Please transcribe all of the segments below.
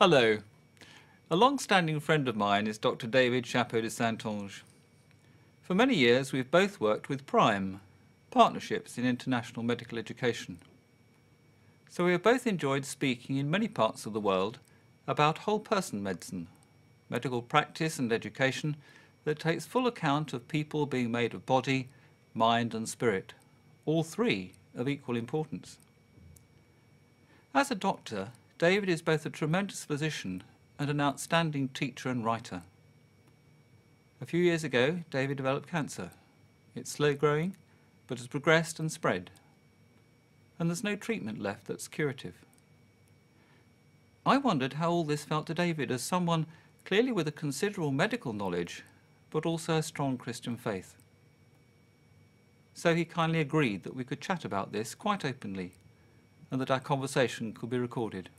Hello. A long-standing friend of mine is Dr. David Chaput de Saintonge. For many years we've both worked with Prime, Partnerships in International Medical Education. So we have both enjoyed speaking in many parts of the world about whole-person medicine, medical practice and education that takes full account of people being made of body, mind and spirit, all three of equal importance. As a doctor, David is both a tremendous physician and an outstanding teacher and writer. A few years ago, David developed cancer. It's slow growing, but has progressed and spread. And there's no treatment left that's curative. I wondered how all this felt to David as someone clearly with a considerable medical knowledge, but also a strong Christian faith. So he kindly agreed that we could chat about this quite openly, and that our conversation could be recorded.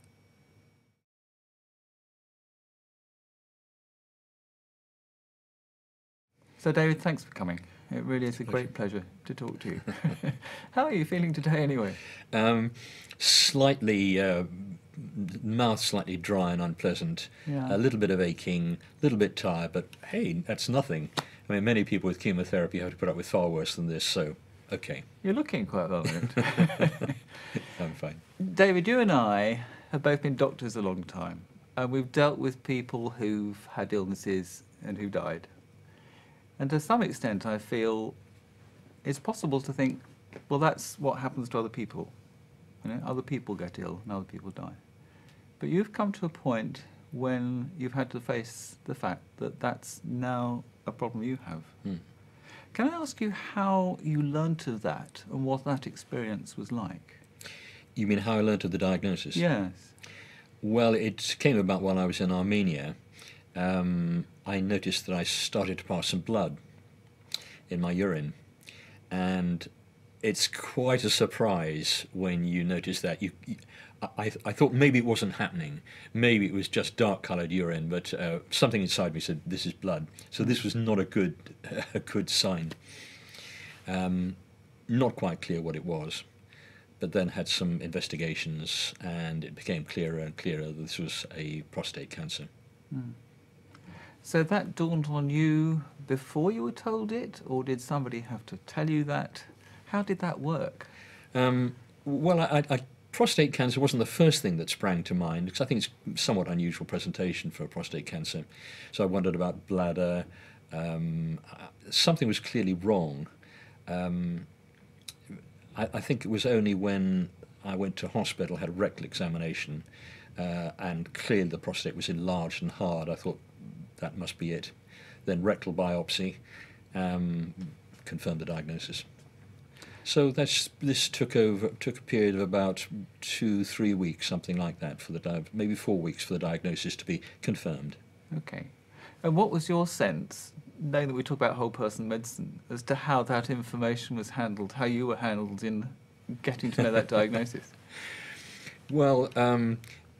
So David, thanks for coming. It really is a great pleasure to talk to you. How are you feeling today anyway? Mouth slightly dry and unpleasant, Yeah. a little bit of aching, a little bit tired, but hey, that's nothing. I mean, many people with chemotherapy have to put up with far worse than this, so okay. You're looking quite well in it. I'm fine. David, you and I have both been doctors a long time, and we've dealt with people who've had illnesses and who died. And to some extent, I feel it's possible to think, well, that's what happens to other people. You know, other people get ill and other people die. But you've come to a point when you've had to face the fact that that's now a problem you have. Can I ask you how you learnt of that and what that experience was like? You mean how I learnt of the diagnosis? Yes. Well, it came about while I was in Armenia. I noticed that I started to pass some blood in my urine, and it's quite a surprise when you notice that. I thought maybe it wasn't happening, maybe it was just dark-coloured urine, but something inside me said this is blood. So this was not a good sign. Not quite clear what it was, but then had some investigations, and it became clearer and clearer that this was a prostate cancer. So that dawned on you before you were told it, or did somebody have to tell you that? How did that work? Well, prostate cancer wasn't the first thing that sprang to mind, because I think it's somewhat unusual presentation for prostate cancer. So I wondered about bladder. Something was clearly wrong. I think it was only when I went to hospital, had a rectal examination, and clearly the prostate was enlarged and hard. I thought that must be it. Then rectal biopsy confirmed the diagnosis. So this took a period of about 2-3 weeks, something like that, for maybe 4 weeks for the diagnosis to be confirmed. Okay. And what was your sense, knowing that we talk about whole person medicine, as to how that information was handled, how you were handled in getting to know that diagnosis? Well,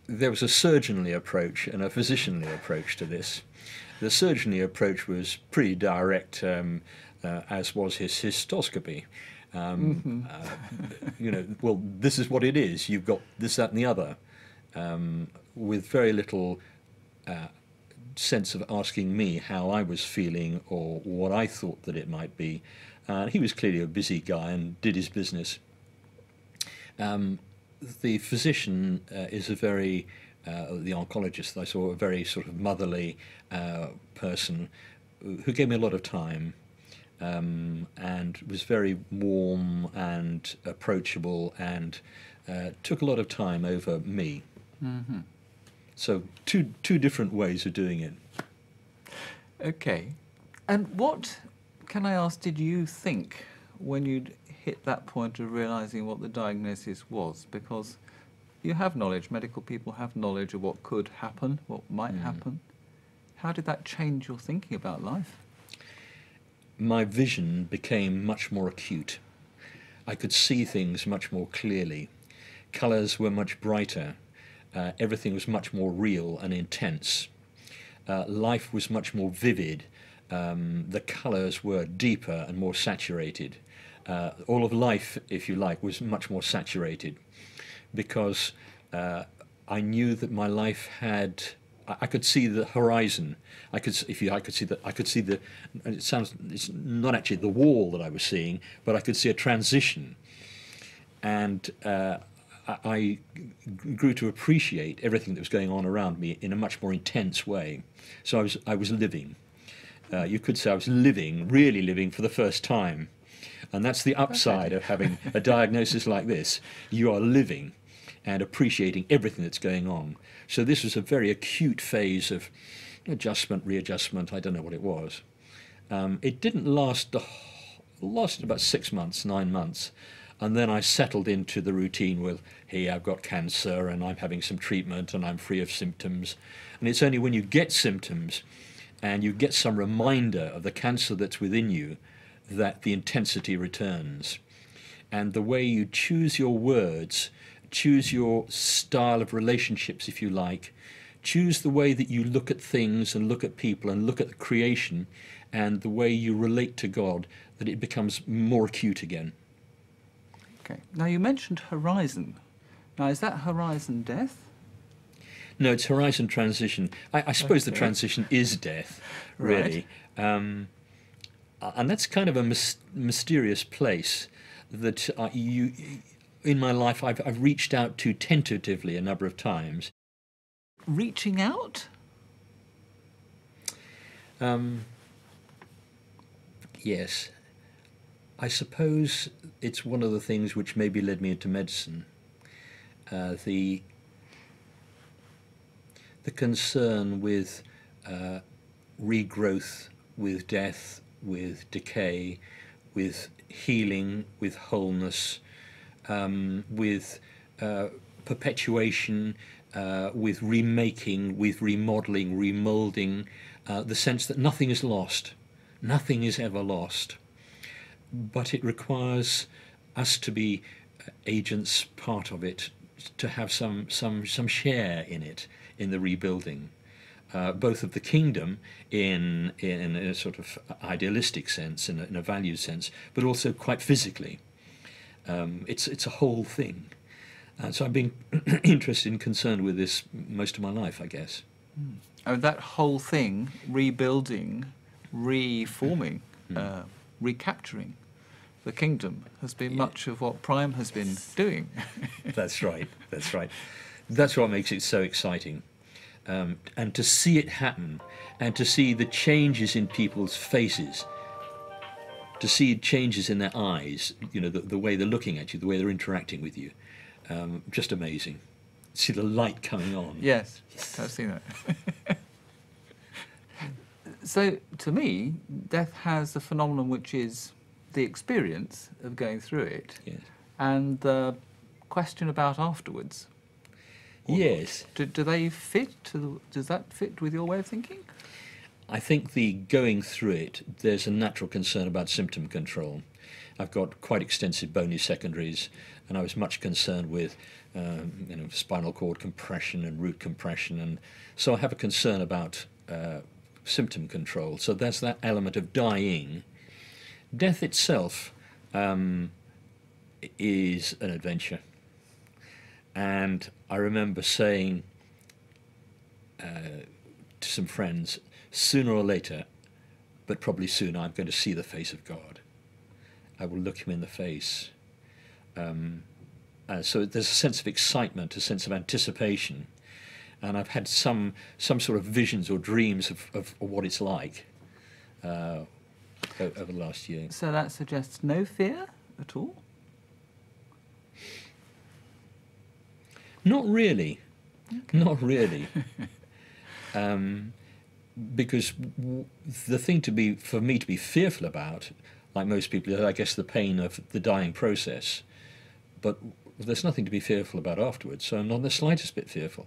there was a surgeonly approach and a physicianly approach to this. The surgeonly approach was pretty direct, as was his cystoscopy. Well, this is what it is. You've got this, that, and the other, with very little sense of asking me how I was feeling or what I thought that it might be. He was clearly a busy guy and did his business. The physician is the oncologist that I saw, a very sort of motherly person who gave me a lot of time. And was very warm and approachable and took a lot of time over me. Mm-hmm. So two different ways of doing it. Okay. And what, can I ask, did you think when you'd hit that point of realising what the diagnosis was? Because you have knowledge, medical people have knowledge of what could happen, what might happen. How did that change your thinking about life? My vision became much more acute. I could see things much more clearly. Colours were much brighter. Everything was much more real and intense. Life was much more vivid. The colours were deeper and more saturated. All of life, if you like, was much more saturated, because I knew that my life had. I could see the horizon. I could see the. I could see the. It's not actually the wall that I was seeing, but I could see a transition, and I grew to appreciate everything that was going on around me in a much more intense way. So I was living. You could say I was living, really living for the first time, and that's the upside of having a diagnosis like this. You are living and appreciating everything that's going on. So this was a very acute phase of adjustment, readjustment, I don't know what it was. It didn't lasted about 6 months, 9 months, and then I settled into the routine with, hey, I've got cancer and I'm having some treatment and I'm free of symptoms. And it's only when you get symptoms and you get some reminder of the cancer that's within you that the intensity returns. And the way you choose your words, choose your style of relationships, if you like, choose the way that you look at things and look at people and look at creation and the way you relate to God, that it becomes more acute again. Okay. Now you mentioned horizon. Now is that horizon death? No, it's horizon transition. I suppose the transition is death, really. Right. And that's kind of a mysterious place that in my life, I've reached out to tentatively a number of times. Reaching out? Yes. I suppose it's one of the things which maybe led me into medicine. The concern with regrowth, with death, with decay, with healing, with wholeness, with perpetuation, with remaking, with remodeling, remoulding, the sense that nothing is lost, nothing is ever lost, but it requires us to be agents, part of it, to have some share in it, in the rebuilding, both of the kingdom in a sort of idealistic sense, in a value sense, but also quite physically. It's a whole thing. So I've been interested and concerned with this most of my life, I guess. And that whole thing, rebuilding, reforming, recapturing the kingdom, has been much of what Prime has been doing. That's right, that's right. That's what makes it so exciting. And to see it happen, and to see the changes in people's faces, to see changes in their eyes, you know, the way they're looking at you, the way they're interacting with you, just amazing. See the light coming on. Yes, I've seen that. So, to me, death has a phenomenon which is the experience of going through it, Yes. and the question about afterwards. Yes. Do they fit? Does that fit with your way of thinking? I think the going through it, there's a natural concern about symptom control. I've got quite extensive bony secondaries, and I was much concerned with spinal cord compression and root compression, and so I have a concern about symptom control. So there's that element of dying. Death itself is an adventure. And I remember saying to some friends, sooner or later, but probably soon, I'm going to see the face of God. I will look him in the face. So there's a sense of excitement, a sense of anticipation. And I've had some sort of visions or dreams of what it's like over the last year. So that suggests no fear at all? Not really. Okay. Not really. Because the thing for me to be fearful about, like most people, is I guess the pain of the dying process. But there's nothing to be fearful about afterwards, so I'm not the slightest bit fearful.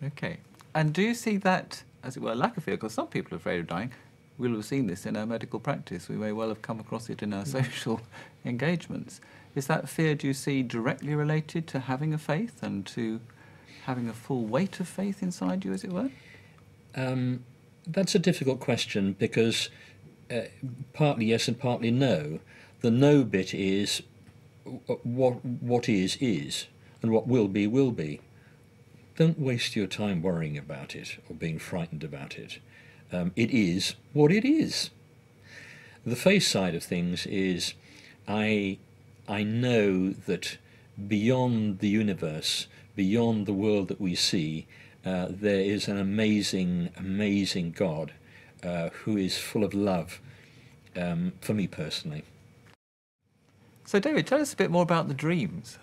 Okay. And do you see that, as it were, lack of fear? Because some people are afraid of dying. We'll have seen this in our medical practice. We may well have come across it in our social engagements. Is that fear, do you see, directly related to having a faith and to having a full weight of faith inside you, as it were? That's a difficult question because partly yes and partly no. The no bit is what is, and what will be, will be. don't waste your time worrying about it or being frightened about it. It is what it is. The face side of things is I know that beyond the universe, beyond the world that we see, there is an amazing, amazing God who is full of love, for me personally. So David, tell us a bit more about the dreams.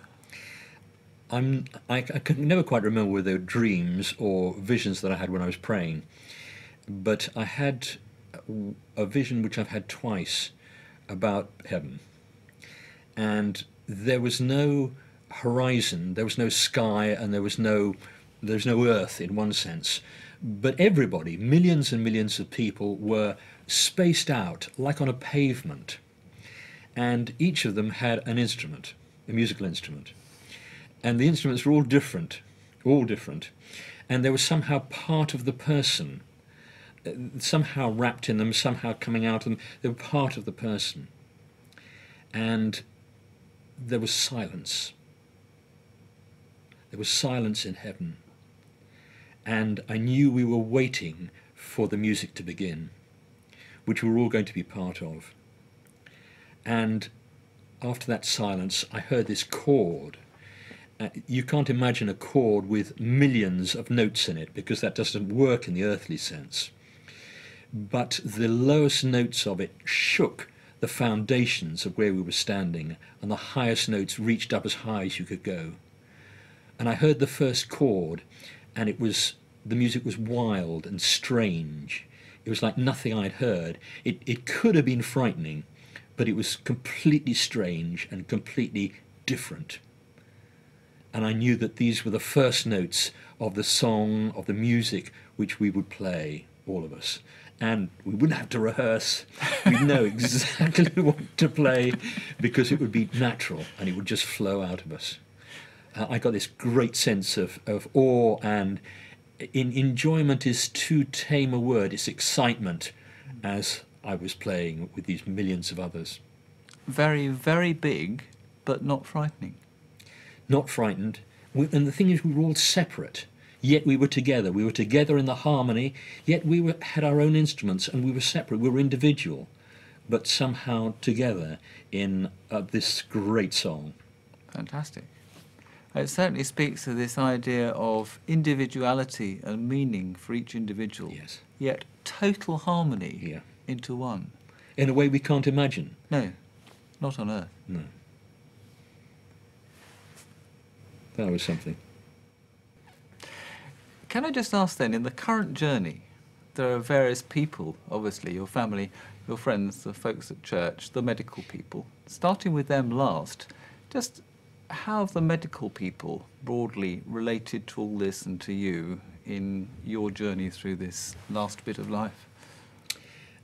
I can never quite remember whether they were dreams or visions that I had when I was praying, but I had a vision which I've had twice about heaven, and there was no horizon, there was no sky, and there was no earth in one sense, but everybody, millions and millions of people, were spaced out like on a pavement, and each of them had an instrument, a musical instrument. And the instruments were all different, and they were somehow part of the person, somehow wrapped in them, somehow coming out of them. They were part of the person. And there was silence. There was silence in heaven. And I knew we were waiting for the music to begin, which we were all going to be part of. And after that silence, I heard this chord. You can't imagine a chord with millions of notes in it, because that doesn't work in the earthly sense. But the lowest notes of it shook the foundations of where we were standing, and the highest notes reached up as high as you could go. And I heard the first chord, and the music was wild and strange. It was like nothing I'd heard. It could have been frightening, but it was completely strange and completely different. And I knew that these were the first notes of the song, of the music, which we would play, all of us. And we wouldn't have to rehearse. We'd know exactly what to play, because it would be natural and it would just flow out of us. I got this great sense of awe, and enjoyment is too tame a word. It's excitement, as I was playing with these millions of others. Very, very big, but not frightening. Not frightened. And the thing is, we were all separate, yet we were together. We were together in the harmony, yet we had our own instruments, and we were separate. We were individual, but somehow together in this great song. Fantastic. It certainly speaks to this idea of individuality and meaning for each individual, Yes. yet total harmony Yeah. into one. In a way we can't imagine. No, not on earth. No. That was something. Can I just ask then, in the current journey, there are various people, obviously, your family, your friends, the folks at church, the medical people. Starting with them last, just how have the medical people broadly related to all this and to you in your journey through this last bit of life?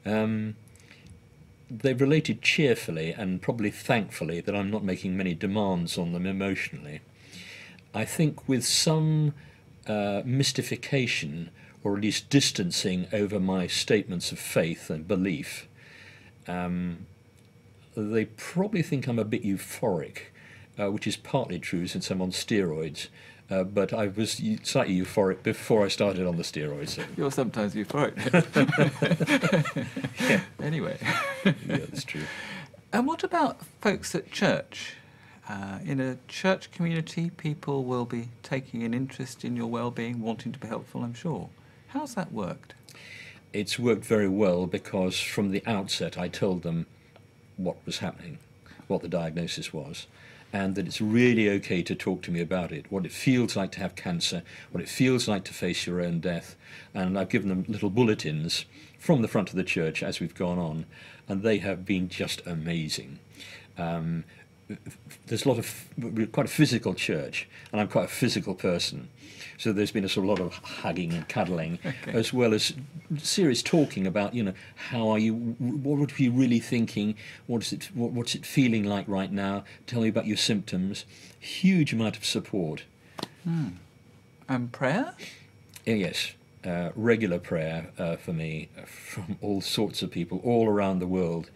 They've related cheerfully and probably thankfully that I'm not making many demands on them emotionally. I think with some mystification, or at least distancing over my statements of faith and belief, they probably think I'm a bit euphoric, which is partly true since I'm on steroids, but I was slightly euphoric before I started on the steroids. So. You're sometimes euphoric. Yeah. Anyway. Yeah, that's true. And what about folks at church? In a church community, people will be taking an interest in your well-being, wanting to be helpful, I'm sure. How's that worked? It's worked very well, because from the outset I told them what was happening, what the diagnosis was, and that it's really okay to talk to me about it, what it feels like to have cancer, what it feels like to face your own death. And I've given them little bulletins from the front of the church as we've gone on, and they have been just amazing. There's quite a physical church, and I'm quite a physical person, so there's been a lot of hugging and cuddling, okay, as well as serious talking about, how are you, what are you really thinking, what's it feeling like right now, tell me about your symptoms. Huge amount of support. And prayer? Yes, regular prayer for me from all sorts of people all around the world,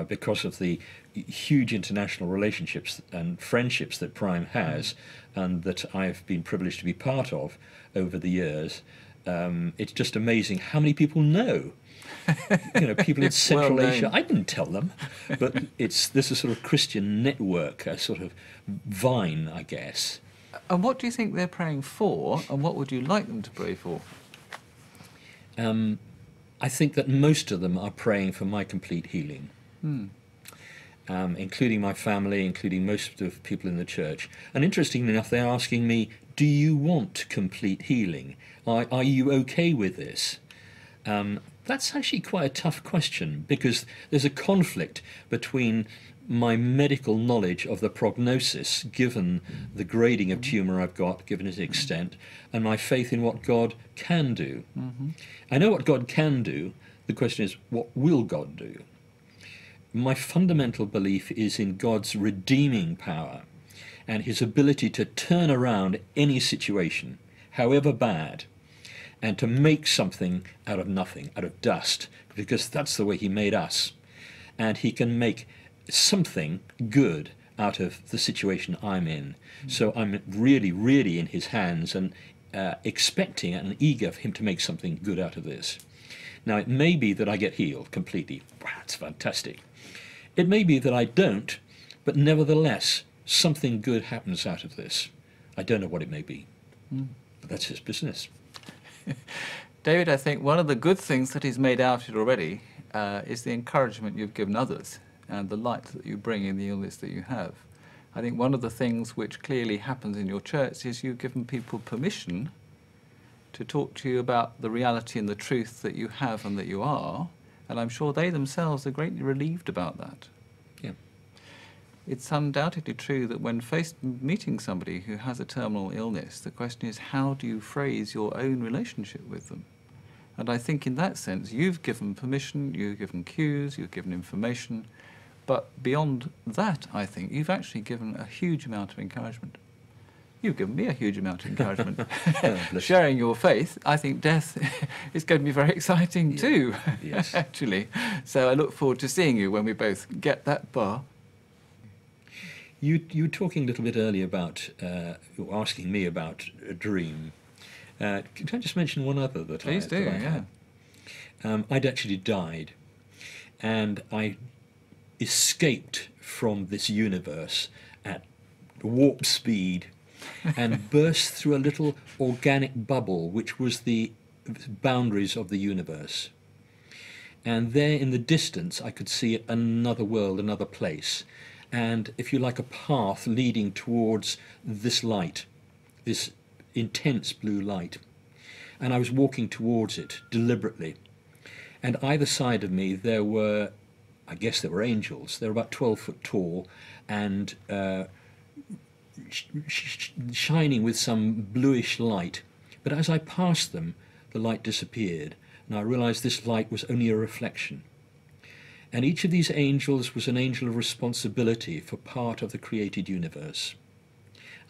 because of the huge international relationships and friendships that Prime has, and that I've been privileged to be part of over the years, it's just amazing how many people know. People in Central Asia, I didn't tell them, but this is sort of Christian network, a sort of vine, I guess. And what do you think they're praying for, and what would you like them to pray for? I think that most of them are praying for my complete healing, including my family, including most of the people in the church. And interestingly enough, they're asking me, do you want complete healing? Are you okay with this? That's actually quite a tough question, because there's a conflict between my medical knowledge of the prognosis, given the grading of tumour I've got, given its extent, and my faith in what God can do. I know what God can do. The question is, what will God do? My fundamental belief is in God's redeeming power and his ability to turn around any situation, however bad, and to make something out of nothing, out of dust, because that's the way he made us. And he can make something good out of the situation I'm in. So I'm really, really in his hands, and expecting and eager for him to make something good out of this. Now, it may be that I get healed completely. Wow, that's fantastic. It may be that I don't, but nevertheless, something good happens out of this. I don't know what it may be, but that's his business. David, I think one of the good things that he's made out of it already is the encouragement you've given others and the light that you bring in the illness that you have. I think one of the things which clearly happens in your church is you've given people permission to talk to you about the reality and the truth that you have and that you are, and I'm sure they themselves are greatly relieved about that. Yeah. It's undoubtedly true that when meeting somebody who has a terminal illness, the question is, how do you phrase your own relationship with them? And I think in that sense, you've given permission, you've given cues, you've given information, but beyond that, I think, you've actually given a huge amount of encouragement. You've given me a huge amount of encouragement. Sharing your faith, I think death is going to be very exciting too, actually. So I look forward to seeing you when we both get that bar. You were talking a little bit earlier about, asking me about a dream. Can I just mention one other that Please do, yeah. I'd actually died, and I escaped from this universe at warp speed and burst through a little organic bubble which was the boundaries of the universe. And there in the distance I could see another world, another place, and, if you like, a path leading towards this light, this intense blue light. And I was walking towards it deliberately. And either side of me there were, I guess there were angels. They were about 12 foot tall and shining with some bluish light. But as I passed them, the light disappeared, and I realized this light was only a reflection. And each of these angels was an angel of responsibility for part of the created universe.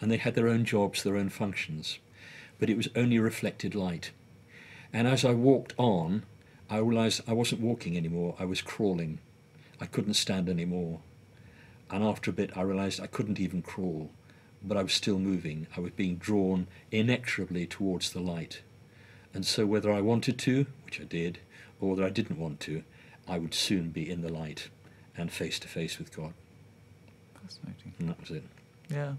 And they had their own jobs, their own functions. But it was only reflected light. And as I walked on, I realized I wasn't walking anymore, I was crawling. I couldn't stand anymore. And after a bit I realized I couldn't even crawl, but I was still moving. I was being drawn inexorably towards the light. And so whether I wanted to, which I did, or whether I didn't want to, I would soon be in the light and face to face with God. Fascinating. And that was it. Yeah.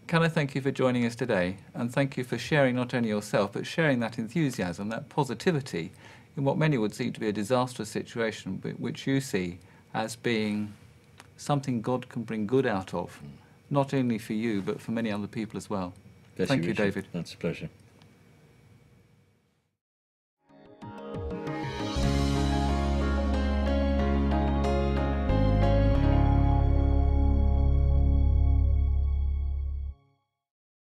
Can I thank you for joining us today, and thank you for sharing not only yourself, but sharing that enthusiasm, that positivity in what many would see to be a disastrous situation, but which you see as being something God can bring good out of, not only for you, but for many other people as well. Bless Thank you, Richard. David. That's a pleasure.